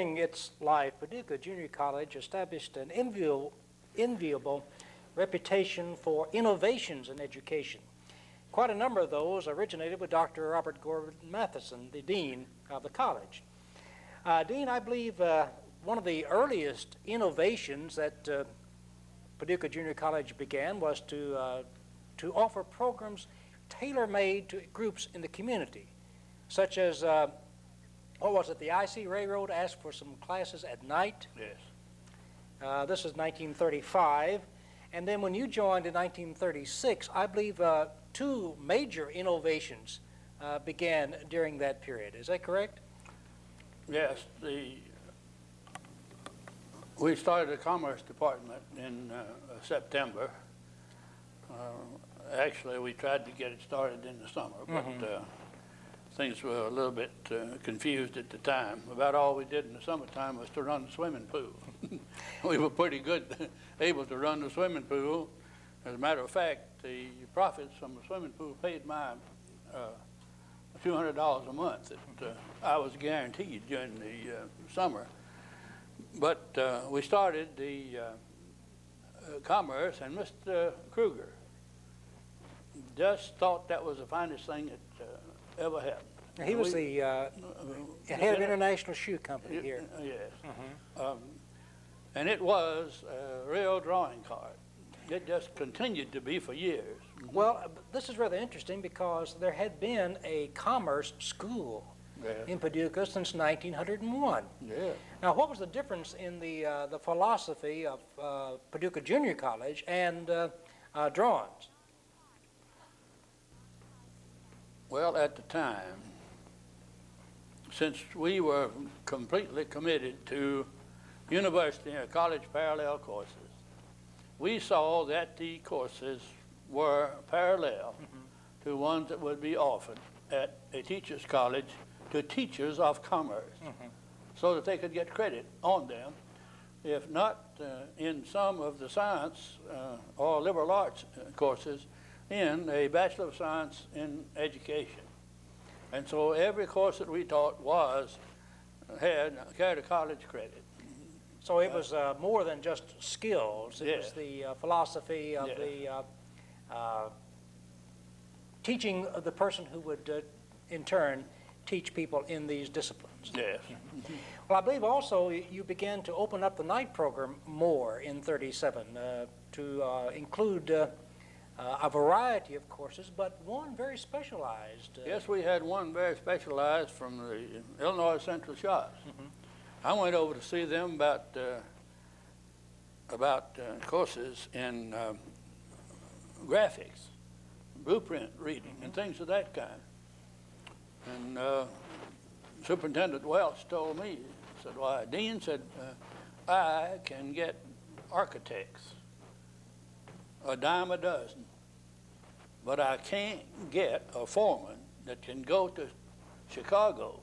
during its life, Paducah Junior College established an enviable reputation for innovations in education. Quite a number of those originated with Dr. Robert Gordon Matheson, the dean of the college. Dean, I believe one of the earliest innovations that Paducah Junior College began was to offer programs tailor-made to groups in the community, such as, what was it, the IC Railroad asked for some classes at night. Yes. This is 1935. And then when you joined in 1936, I believe two major innovations began during that period. Is that correct? Yes. We started the Commerce Department in September. Actually, we tried to get it started in the summer, but things were a little bit confused at the time. About all we did in the summertime was to run the swimming pool. We were pretty good able to run the swimming pool. As a matter of fact, the profits from the swimming pool paid my $200 a month that I was guaranteed during the summer. But we started the commerce, and Mr. Kruger just thought that was the finest thing that ever happened. He was the head of International Shoe Company here. Yes. And it was a real drawing card. It just continued to be for years. Well, this is rather interesting because there had been a commerce school in Paducah since 1901. Yeah. Now, what was the difference in the philosophy of Paducah Junior College and drawings? Well, at the time, since we were completely committed to university and college parallel courses, we saw that the courses were parallel to ones that would be offered at a teacher's college to teachers of commerce, so that they could get credit on them, if not in some of the science or liberal arts courses, in a Bachelor of Science in Education. And so every course that we taught carried a college credit. So it was more than just skills. It was the philosophy of the teaching the person who would in turn teach people in these disciplines. Yes. Well, I believe also you began to open up the night program more in 37 to include a variety of courses, but one very specialized. Yes, we had one very specialized from the Illinois Central Shops. I went over to see them about courses in graphics, blueprint reading, and things of that kind. And Superintendent Welch told me, he said, "Why, Dean," said, "I can get architects a dime a dozen, but I can't get a foreman that can go to Chicago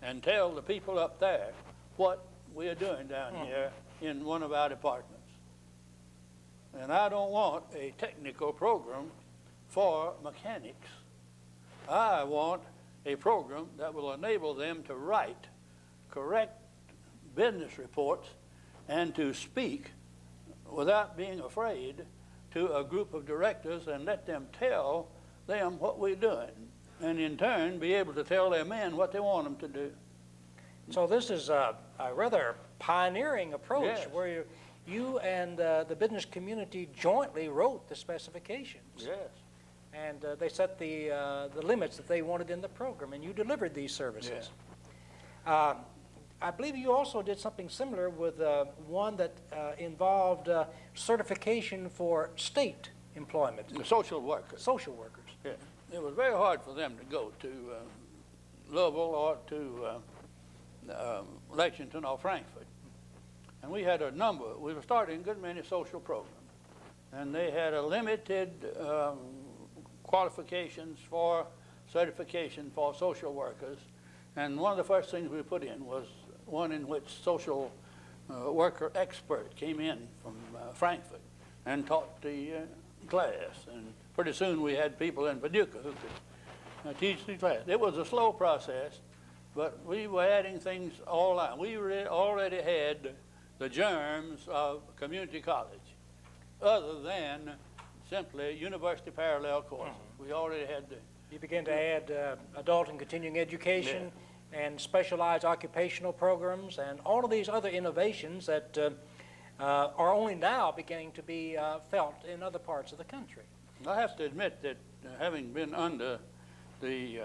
and tell the people up there what we are doing down here in one of our departments. And I don't want a technical program for mechanics. I want a program that will enable them to write correct business reports and to speak without being afraid to a group of directors and let them tell them what we're doing, and in turn be able to tell their men what they want them to do." So this is a rather pioneering approach where you and the business community jointly wrote the specifications. Yes. And they set the limits that they wanted in the program, and you delivered these services. Yeah. I believe you also did something similar with one that involved certification for state employment. The social workers. Social workers. Yeah. It was very hard for them to go to Louisville or to Lexington or Frankfurt. And we had we were starting a good many social programs. And they had a limited qualifications for certification for social workers. And one of the first things we put in was one in which social worker expert came in from Frankfurt and taught the class. And pretty soon we had people in Paducah who could teach the class. It was a slow process, but we were adding things all out. We already had the germs of community college, other than simply university parallel courses. We already had the. You began to add adult and continuing education and specialized occupational programs and all of these other innovations that are only now beginning to be felt in other parts of the country. I have to admit that having been under the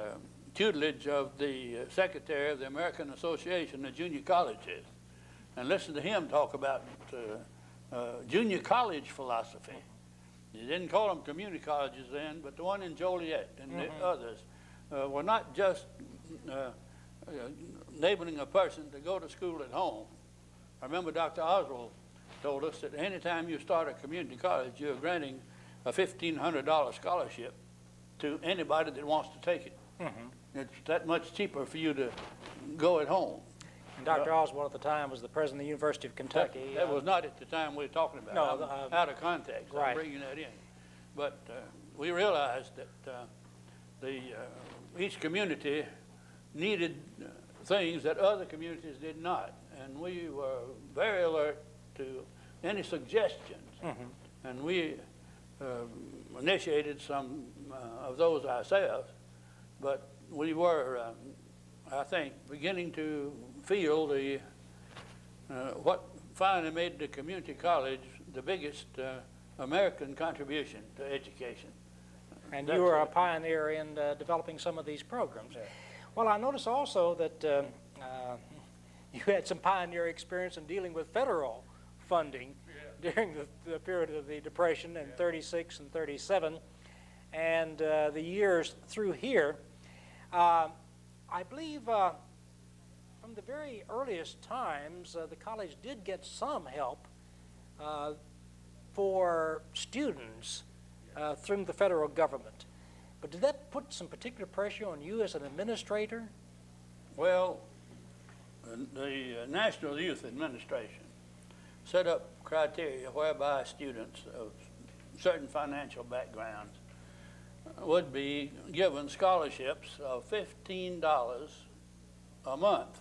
tutelage of the Secretary of the American Association of Junior Colleges, and listen to him talk about junior college philosophy. They didn't call them community colleges then, but the one in Joliet and the others were not just enabling a person to go to school at home. I remember Dr. Oswald told us that any time you start a community college, you're granting a $1,500 scholarship to anybody that wants to take it. It's that much cheaper for you to go at home. And Dr. Oswald at the time was the president of the University of Kentucky. That was not at the time we were talking about. No, I'm out of context. right. I'm bringing that in. But we realized that each community needed things that other communities did not. And we were very alert to any suggestions. And we initiated some of those ourselves. But we were, I think, beginning to feel what finally made the community college the biggest American contribution to education. And you were a pioneer in developing some of these programs. Yeah. Well, I noticed also that you had some pioneer experience in dealing with federal funding during the period of the Depression in 36 and 37, and the years through here. I believe from the very earliest times, the college did get some help for students through the federal government. But did that put some particular pressure on you as an administrator? Well, the National Youth Administration set up criteria whereby students of certain financial backgrounds would be given scholarships of $15 a month,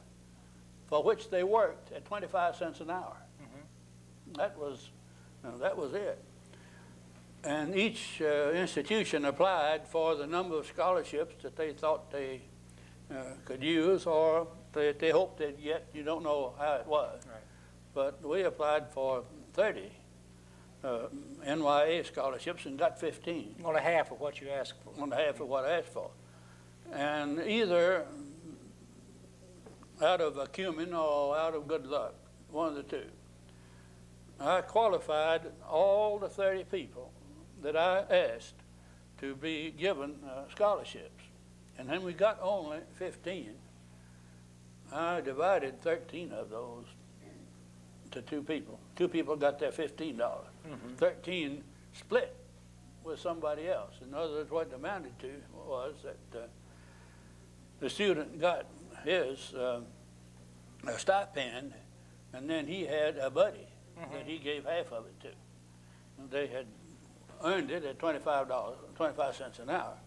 for which they worked at 25 cents an hour. That was it. And each institution applied for the number of scholarships that they thought they could use, or that they hoped they'd get. You don't know how it was. Right. But we applied for 30 NYA scholarships and got 15. Only half of what you asked for. One half of what I asked for. And either out of acumen or out of good luck, one of the two, I qualified all the 30 people that I asked to be given scholarships. And then we got only 15. I divided 13 of those to two people. Two people got their $15. 13 split with somebody else. In other words, what it amounted to was that the student got his a stipend, and then he had a buddy that he gave half of it to. They had earned it at $25 cents an hour.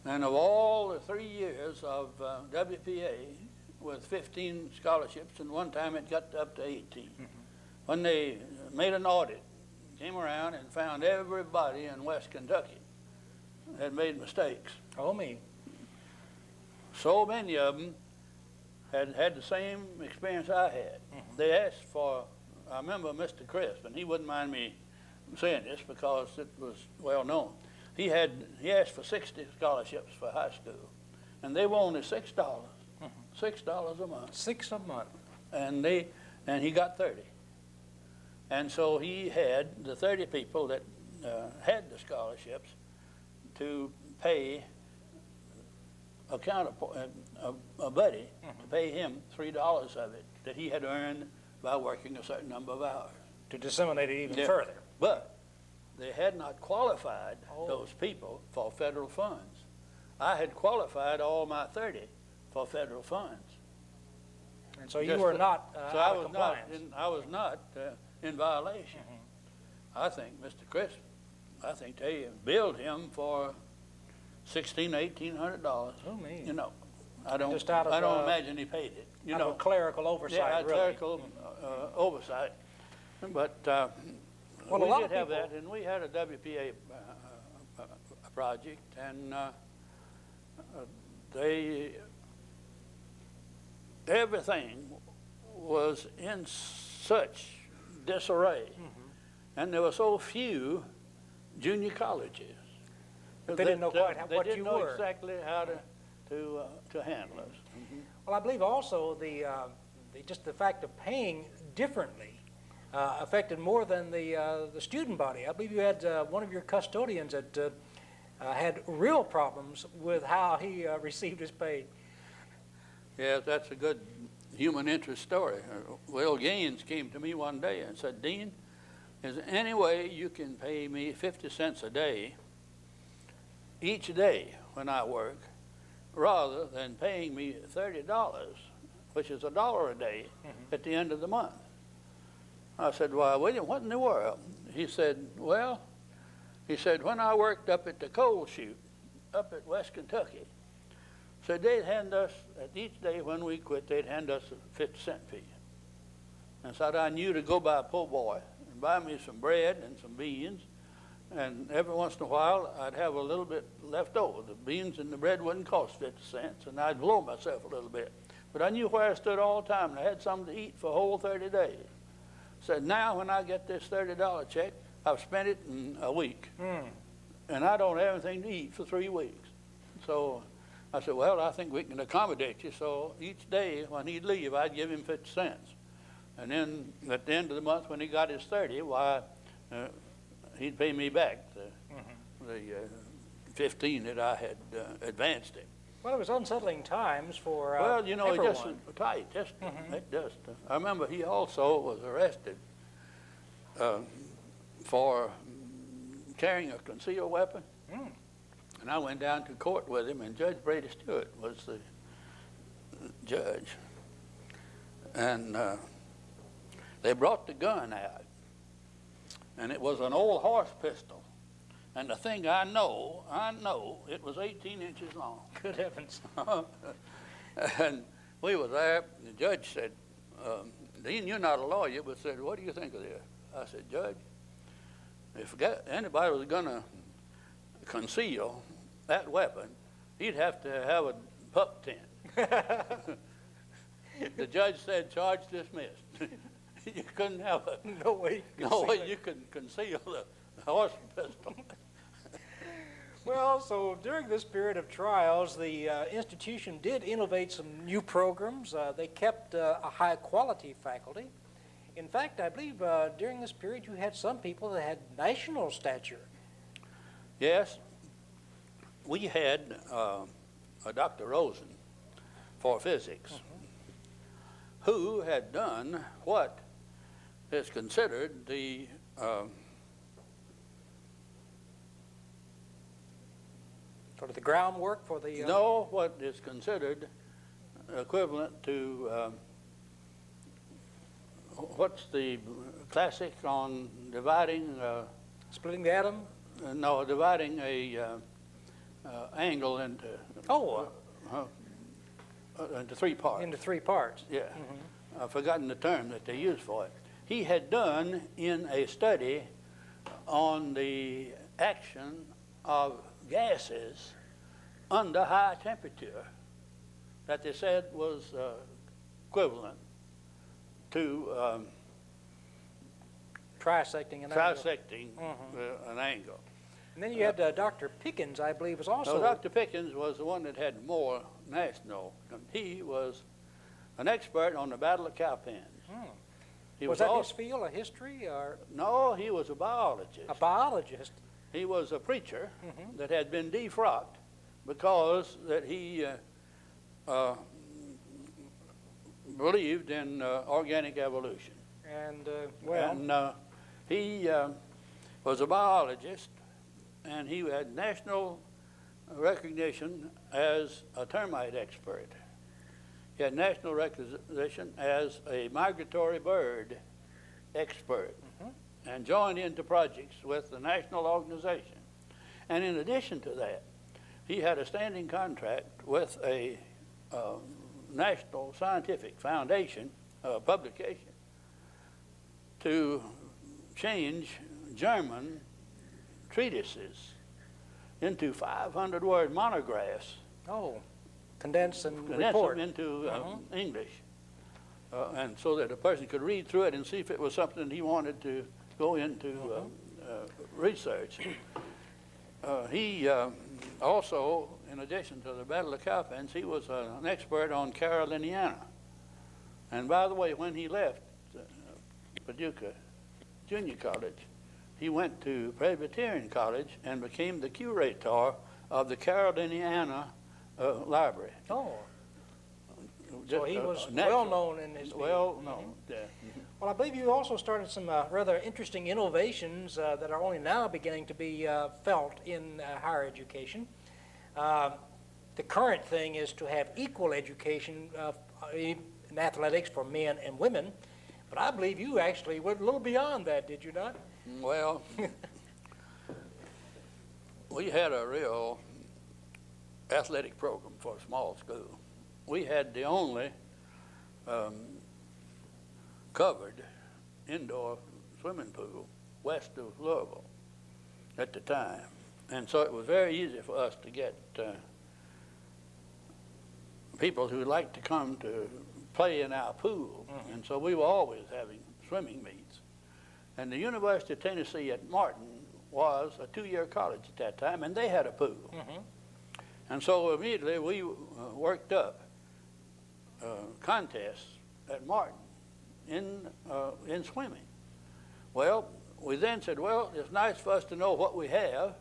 And of all the 3 years of WPA with 15 scholarships, and one time it got up to 18. When they made an audit, came around and found everybody in West Kentucky had made mistakes. Oh, me. So many of them had had the same experience I had. They asked for, I remember Mr. Crisp, and he wouldn't mind me saying this because it was well known. He asked for 60 scholarships for high school, and they were only $6, $6 a month. $6 a month. And he got 30. And so he had the 30 people that had the scholarships to pay a buddy to pay him $3 of it that he had earned by working a certain number of hours. To disseminate it even further. But they had not qualified those people for federal funds. I had qualified all my 30 for federal funds. And so you were not so out of compliance. I was not in violation. I think Mr. Crisp, I think they billed him for $1,600, $1,800. Oh, me. You know, I don't Just out of, imagine he paid it. You out know, of a clerical oversight, yeah, really. clerical oversight. But Well, a we lot did of have people- that, and we had a WPA project, and everything was in such disarray, and there were so few junior colleges. They didn't know quite what you They didn't know were. exactly how to handle us. Well, I believe also just the fact of paying differently affected more than the student body. I believe you had one of your custodians that had real problems with how he received his pay. Yeah, that's a good human interest story. Will Gaines came to me one day and said, "Dean, is there any way you can pay me 50 cents a day each day when I work, rather than paying me $30, which is $1 a day at the end of the month?" I said, "Why, William, what in the world?" He said, "Well," he said, "when I worked up at the coal chute up at West Kentucky, so they'd hand us, at each day when we quit, they'd hand us a 50-cent fee. And so I knew to go by a po' boy and buy me some bread and some beans, and every once in a while I'd have a little bit left over. The beans and the bread wouldn't cost 50 cents, and I'd blow myself a little bit. But I knew where I stood all the time, and I had something to eat for a whole 30 days. Said, now when I get this $30 check, I've spent it in a week, and I don't have anything to eat for 3 weeks." So I said, "Well, I think we can accommodate you." So each day when he'd leave, I'd give him 50 cents. And then at the end of the month, when he got his 30, why, he'd pay me back the 15 that I had advanced him. Well, it was unsettling times for Well, you know, everyone. it just tight. It just. I remember he also was arrested for carrying a concealed weapon, and I went down to court with him, and Judge Brady Stewart was the judge, and they brought the gun out, and it was an old horse pistol, and the thing I know, it was 18 inches long. Good heavens. And we were there, and the judge said, "Dean, you're not a lawyer," but said, "What do you think of this?" I said, "Judge, if anybody was going to conceal that weapon, he'd have to have a pup tent." The judge said, "Charge dismissed." You couldn't have a No way. no way you could conceal a horse pistol. Well, so during this period of trials, the institution did innovate some new programs. They kept a high-quality faculty. In fact, I believe during this period you had some people that had national stature. Yes, we had a Dr. Rosen for physics, who had done what is considered the Sort of the groundwork for the... what is considered equivalent to what's the classic on dividing Splitting the atom? dividing a angle into into 3 parts. Into 3 parts. Yeah, I've forgotten the term that they use for it. He had done in a study on the action of gases under high temperature that they said was equivalent to Trisecting an angle. trisecting an angle. And then you had Dr. Pickens, I believe, was also... So Dr. Pickens was the one that had more national. He was an expert on the Battle of Cowpens. He Was that also, his field, a history or No, he was a biologist. a biologist? He was a preacher that had been defrocked because that he believed in organic evolution. And, And he was a biologist, and he had national recognition as a termite expert. He had national recognition as a migratory bird expert, and joined into projects with the national organization. And in addition to that, he had a standing contract with a National Scientific Foundation publication to change German treatises into 500-word monographs. Oh, condense and Condense report. them into English, and so that a person could read through it and see if it was something he wanted to go into research. He also, in addition to the Battle of Cowpens, he was an expert on Caroliniana. And by the way, when he left Paducah Junior College, he went to Presbyterian College and became the curator of the Caroliniana Library. Oh, so he was natural. well known in his field. Well known, yeah. Well, I believe you also started some rather interesting innovations that are only now beginning to be felt in higher education. The current thing is to have equal education in athletics for men and women, but I believe you actually went a little beyond that, did you not? Well, we had a real athletic program for a small school. We had the only covered indoor swimming pool west of Louisville at the time. And so it was very easy for us to get people who liked to come to play in our pool. And so we were always having swimming meets. And the University of Tennessee at Martin was a two-year college at that time, and they had a pool. And so immediately we worked up contests at Martin in swimming. Well, we then said, well, it's nice for us to know what we have,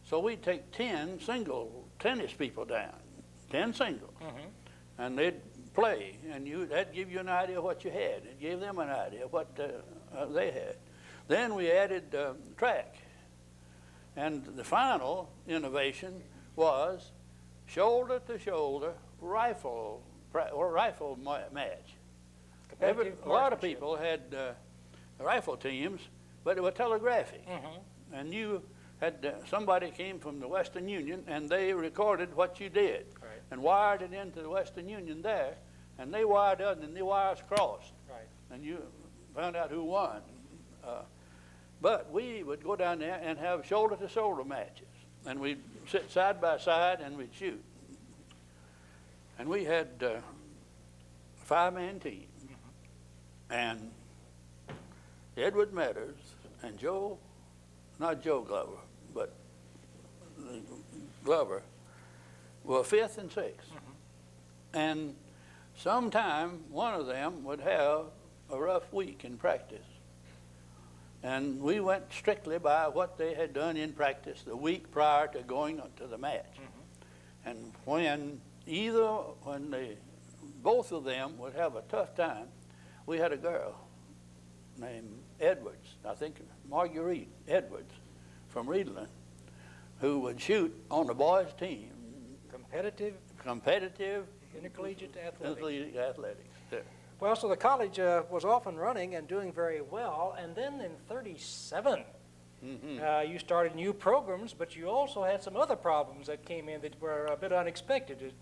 so we take 10 single tennis people down, 10 single, and they'd play, and that'd give you an idea of what you had. It gave them an idea of what they had. Then we added track, and the final innovation was shoulder-to-shoulder rifle match. A lot of people had rifle teams, but it was telegraphic. And you had somebody came from the Western Union, and they recorded what you did, and wired it into the Western Union there, and they wired up, and the wires crossed, and you found out who won. But we would go down there and have shoulder-to-shoulder matches, and we'd sit side by side and we'd shoot. And we had a 5-man team, and Edward Meadows and not Joe Glover, but Glover, were 5th and 6th. And sometime one of them would have a rough week in practice. And we went strictly by what they had done in practice the week prior to going to the match. And when both of them would have a tough time, we had a girl named Edwards, I think Marguerite Edwards from Reedland, who would shoot on the boys' team. Competitive intercollegiate athletics. Yeah. Well, so the college was off and running and doing very well, and then in '37, you started new programs, but you also had some other problems that came in that were a bit unexpected.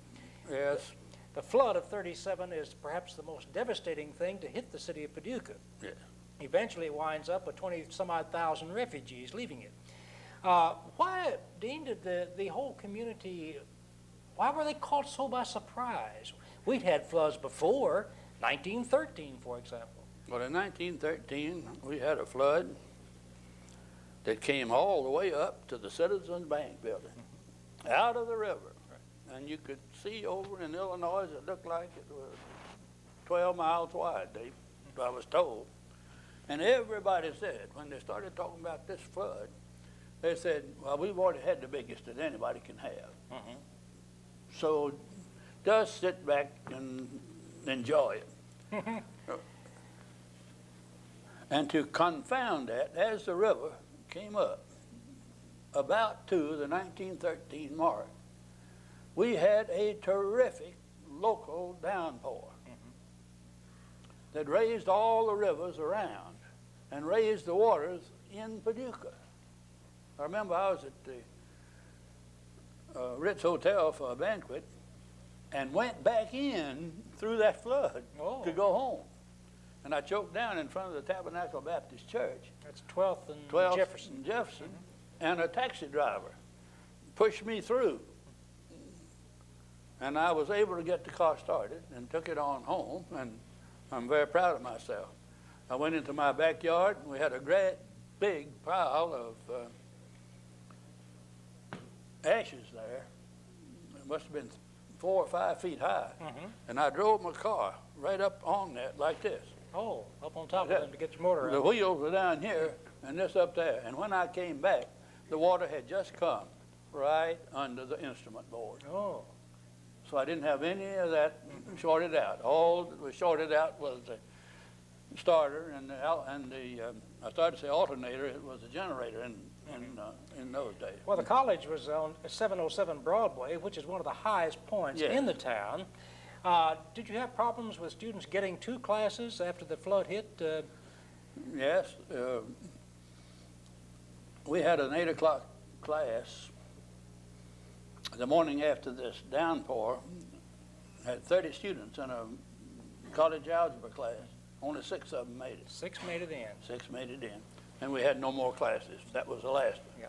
Yes. The flood of '37 is perhaps the most devastating thing to hit the city of Paducah. Yes. Eventually it winds up with 20-some-odd thousand refugees leaving it. Why, Dean, did the whole community, why were they caught so by surprise? We'd had floods before, 1913, for example. Well, in 1913, we had a flood that came all the way up to the Citizens Bank building, out of the river. And you could see over in Illinois, it looked like it was 12 miles wide, I was told. And everybody said, when they started talking about this flood, they said, well, we've already had the biggest that anybody can have. So just sit back and enjoy it. And to confound that, as the river came up, about to the 1913 mark, we had a terrific local downpour that raised all the rivers around and raised the waters in Paducah. I remember I was at the Ritz Hotel for a banquet, and went back in through that flood Oh. to go home. And I choked down in front of the Tabernacle Baptist Church. That's 12th and 12th Jefferson. and Jefferson, and a taxi driver pushed me through. And I was able to get the car started and took it on home, and I'm very proud of myself. I went into my backyard, and we had a great big pile of ashes there. It must have been 4 or 5 feet high. And I drove my car right up on that like this. Oh, up on top of them to get your motor The out. wheels were down here and this up there. And when I came back, the water had just come right under the instrument board. Oh, So I didn't have any of that shorted out. All that was shorted out was the starter and I started to say alternator. It was a generator in those days. well, the college was on 707 Broadway, which is one of the highest points Yes. in the town. Did you have problems with students getting to classes after the flood hit? Yes, we had an 8 o'clock class the morning after this downpour. Had 30 students in a college algebra class. Only 6 of them made it. 6 made it in. 6 made it in. And we had no more classes. That was the last one. Yeah.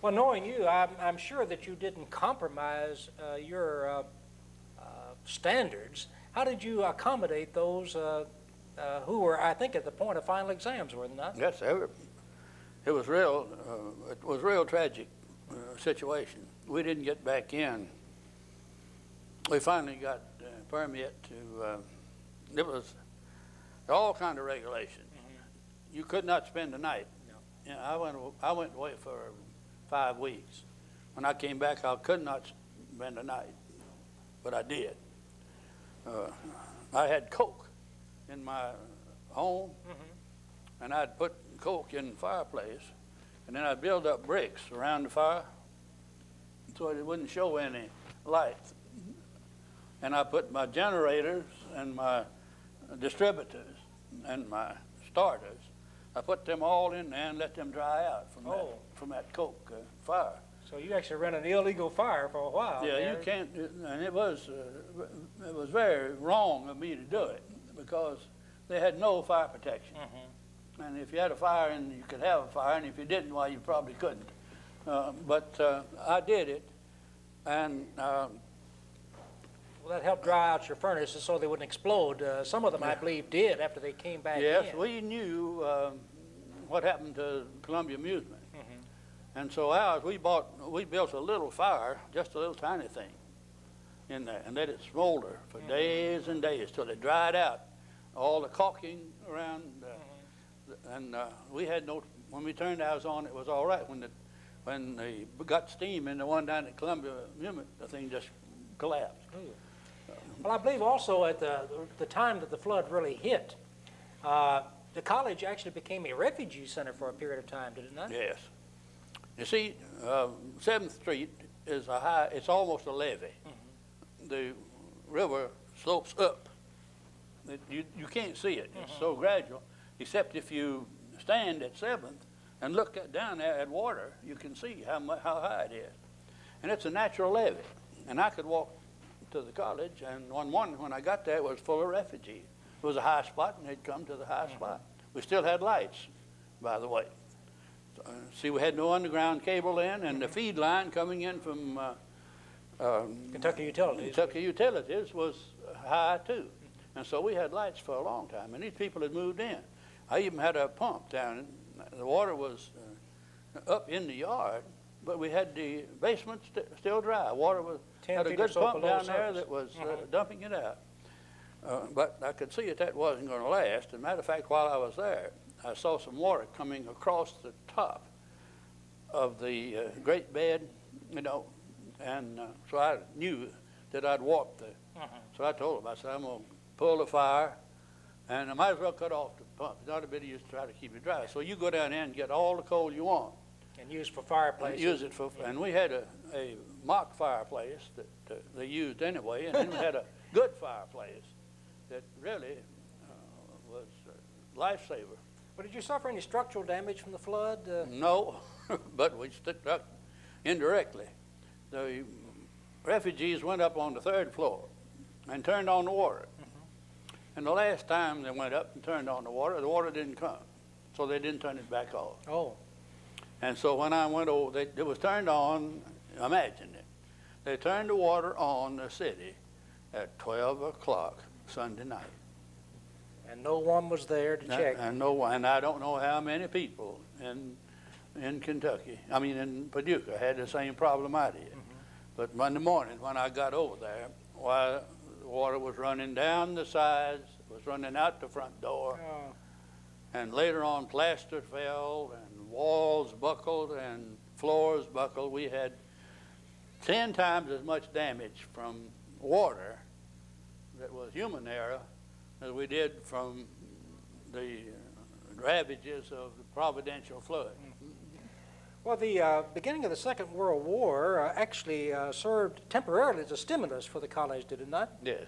Well, knowing you, I'm sure that you didn't compromise your standards. How did you accommodate those who were, I think, at the point of final exams, were they not? Yes, it was real tragic situation. We didn't get back in. We finally got permit to, it was all kind of regulation. You could not spend the night. No. You know, I went away for 5 weeks. When I came back, I could not spend the night, but I did. I had coke in my home, and I'd put coke in the fireplace, and then I'd build up bricks around the fire so it wouldn't show any light. And I put my generators and my distributors and my starters, I put them all in there and let them dry out from that coke fire. So you actually ran an illegal fire for a while. Yeah, there. you can't, and it was very wrong of me to do it because they had no fire protection. And if you had a fire, and you could have a fire, and if you didn't, well, you probably couldn't. But I did it, and Well, that helped dry out your furnaces so they wouldn't explode. Some of them, I believe, did after they came back yes, in. we knew what happened to Columbia Amusement. And so ours, we built a little fire, just a little tiny thing in there, and let it smolder for days and days till it dried out. All the caulking around, and we had no, when we turned ours on, it was all right. When they got steam in the one down at Columbia Amusement, the thing just collapsed. Well, I believe also at the time that the flood really hit, the college actually became a refugee center for a period of time, did it not? Yes. You see, 7th Street is it's almost a levee. The river slopes up. You can't see it. It's so gradual, except if you stand at 7th and look down there at water, you can see how high it is. And it's a natural levee. And I could walk to the college, and one morning when I got there, it was full of refugees. It was a high spot, and they'd come to the high spot. We still had lights, by the way. See, we had no underground cable then, and the feed line coming in from Kentucky Utilities. Was high too. And so we had lights for a long time, and these people had moved in. I even had a pump down. The water was up in the yard, but we had the basement still dry. Water was had a good pump down there that was dumping it out. But I could see that wasn't going to last. As a matter of fact, while I was there, I saw some water coming across the top of the great bed, you know, and so I knew that I'd walk there. So I told him, I said, I'm going to pull the fire, and I might as well cut off the pump. It's not a bit of use to try to keep it dry. So you go down there and get all the coal you want. And use for fireplaces. Use it for, and we had a mock fireplace that they used anyway, and then we had a good fireplace that really was a lifesaver. But did you suffer any structural damage from the flood? No, but we stuck indirectly. The refugees went up on the 3rd floor, and turned on the water. And the last time they went up and turned on the water didn't come. So they didn't turn it back off. Oh. And so when I went over, it was turned on, imagine it. They turned the water on the city at 12 o'clock Sunday night. And no one was there to check. And I don't know how many people in Kentucky, in Paducah, had the same problem I did. But Monday morning when I got over there, why, the water was running down the sides, was running out the front door. Oh. And later on, plaster fell, and walls buckled, and floors buckled. We had 10 times as much damage from water that was human error as we did from the ravages of the providential flood. Well, the beginning of the Second World War actually served temporarily as a stimulus for the college, did it not? Yes.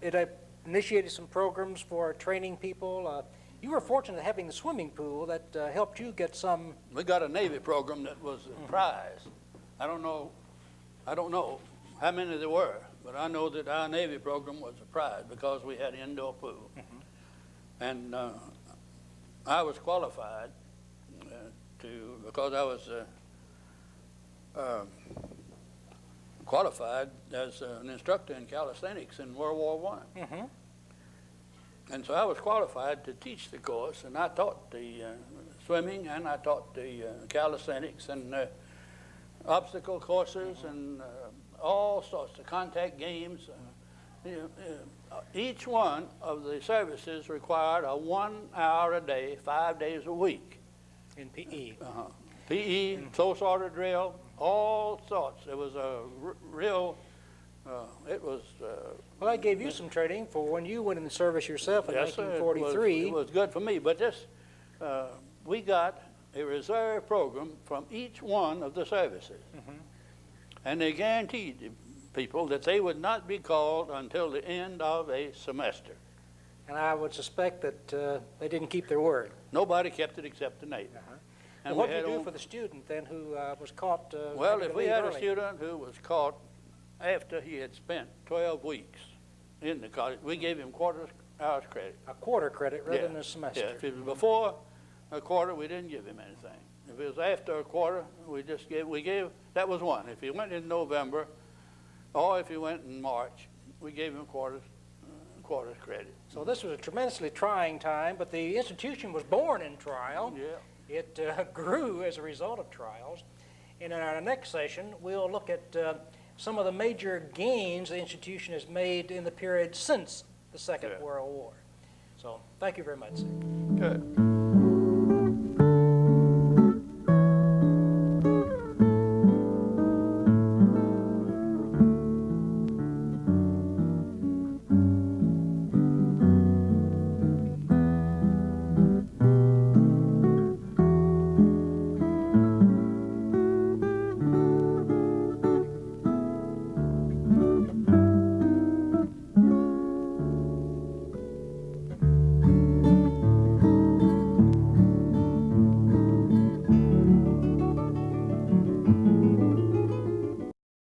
It initiated some programs for training people. You were fortunate having the swimming pool that helped you get some. We got a Navy program that was a prize. I don't know how many there were, but I know that our Navy program was a prize because we had an indoor pool. And I was qualified because I was qualified as an instructor in calisthenics in World War I. And so I was qualified to teach the course, and I taught the swimming, and I taught the calisthenics and obstacle courses and all sorts of contact games. Each one of the services required a 1 hour a day, 5 days a week. In PE. PE, close order drill, all sorts. It was a real, Well, I gave you some training for when you went in the service yourself in yes, sir, 1943. it was good for me, but we got a reserve program from each one of the services. And they guaranteed the people that they would not be called until the end of a semester. And I would suspect that they didn't keep their word. Nobody kept it except the Navy. And what did you do for the student then who was caught? Well, having if to we leave had a early? student who was caught after he had spent 12 weeks in the college, we gave him quarter hours credit. A quarter credit rather Yeah. than a semester. Yeah, if it was before a quarter, we didn't give him anything. If it was after a quarter, we gave, that was one. If he went in November, or if he went in March, we gave him quarter credit. So this was a tremendously trying time, but the institution was born in trial. Yeah. It grew as a result of trials. And in our next session, we'll look at some of the major gains the institution has made in the period since the Second World War. So thank you very much, sir. Good.